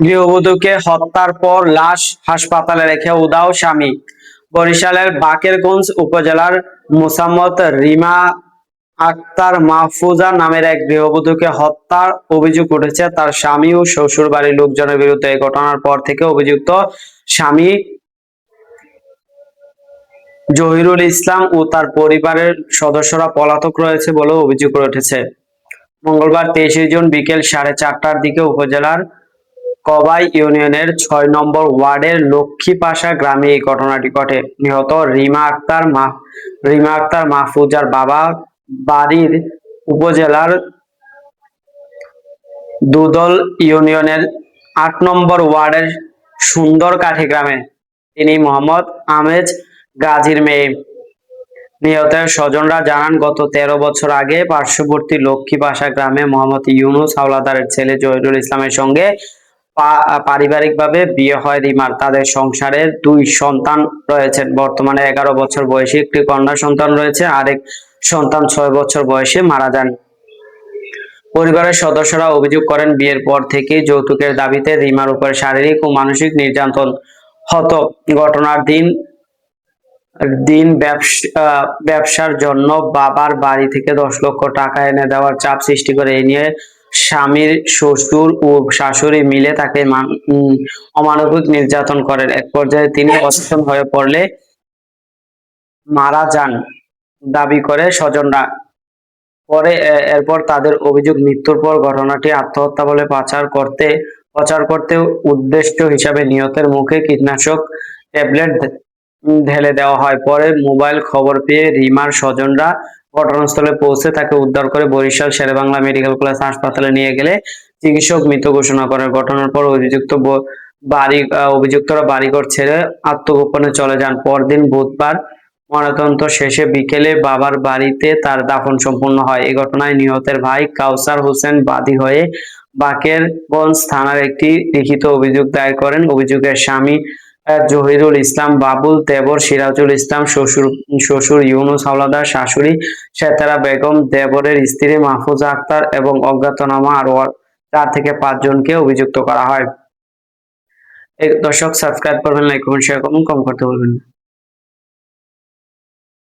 গৃহবধূকে হত্যার পর লাশ হাসপাতালে রেখে উধাও স্বামী। বরিশালের বাকেরগঞ্জ উপজেলার মোসাম্মত রিমা আক্তার মাহফুজা নামের এক গৃহবধূকে হত্যার অভিযোগ উঠেছে তার স্বামী ও শ্বশুর বাড়ির লোকজনের বিরুদ্ধে। এই ঘটনার পর থেকে অভিযুক্ত স্বামী জহিরুল ইসলাম ও তার পরিবারের সদস্যরা পলাতক রয়েছে বলে অভিযোগ উঠেছে। মঙ্গলবার 23 জুন বিকেল 4:30টার দিকে উপজেলার কবাই ইউনিয়নের 6 নম্বর ওয়ার্ডের লক্ষ্মীপাশা গ্রামে এই ঘটনাটি ঘটে। নিহত রিমা আক্তার মাহফুজার বাবা বাড়ির উপজেলার দুদল ইউনিয়নের 8 নম্বর ওয়ার্ডের সুন্দরকাঠি গ্রামে। তিনি মোহাম্মদ আমেজ গাজীর মেয়ে। নিহতের স্বজনরা জানান, গত 13 বছর আগে পার্শ্ববর্তী লক্ষ্মীপাশা গ্রামে মোহাম্মদ ইউনুস হাওলাদারের ছেলে জহিরুল ইসলামের সঙ্গে পারিবারিকভাবে বিয়ে হয় রিমার। তাদের সংসারে 2 সন্তান রয়েছেন। বর্তমানে 11 বছর বয়সী একটি কন্যা সন্তান রয়েছে। আরেক সন্তান 6 বছর বয়সে মারা যান। পরিবারের সদস্যরা অভিযোগ করেন, বিয়ের পর থেকেই যৌতুকের দাবিতে রিমার উপর শারীরিক ও মানসিক নির্যাতন হতো। ঘটনার দিন ব্যবসার জন্য বাবার বাড়ি থেকে 10 লক্ষ টাকা এনে দেওয়ার চাপ সৃষ্টি করে। এই নিয়ে স্বামীর শ্বশুর ও শাশুড়ি মিলে তাকে অমানবিক নির্যাতন করেন। এক পর্যায়ে তিনি অসচেতন হয়ে পড়লে মারা যান দাবি করে স্বজনরা। এরপর তাদের অভিযোগ, মৃত্যুর পর ঘটনাটি আত্মহত্যা বলে প্রচার করতে উদ্দেশ্য হিসাবে নিহতের মুখে কীটনাশক ট্যাবলেট ঢেলে দেওয়া হয়। পরে মোবাইল খবর পেয়ে রিমার স্বজনরা ঘটনাস্থলে পৌঁছে তাকে উদ্ধার করে বরিশাল শেরেবাংলা মেডিকেল কলেজ হাসপাতালে নিয়ে গেলে চিকিৎসক মৃত ঘোষণা করেন। ঘটনার পর অভিযুক্তরা বাড়িঘর ছেড়ে আত্মগোপনে চলে যান। পরদিন বুধবার ময়নাতদন্ত শেষে বিকেলে বাবার বাড়িতে তার দাফন সম্পন্ন হয়। এই ঘটনায় নিহতের ভাই কাউসার হোসেন বাদী হয়ে বাকেরগঞ্জ থানার একটি লিখিত অভিযোগ দায়ের করেন। অভিযোগের স্বামী জহিরুল ইসলাম বাবুল, দেবর সিরাজুল ইসলাম, শ্বশুর ইউনুস হাওলাদার, শাশুড়ি সেতারা বেগম, দেবরের স্ত্রী মাহফুজা আক্তার এবং অজ্ঞাতনামা আরো 4 থেকে 5 জনকে অভিযুক্ত করা হয়। দর্শক, সাবস্ক্রাইব করবেন, লাইক করবেন, শেয়ার করবেন, কমেন্ট করতে বলবেন না।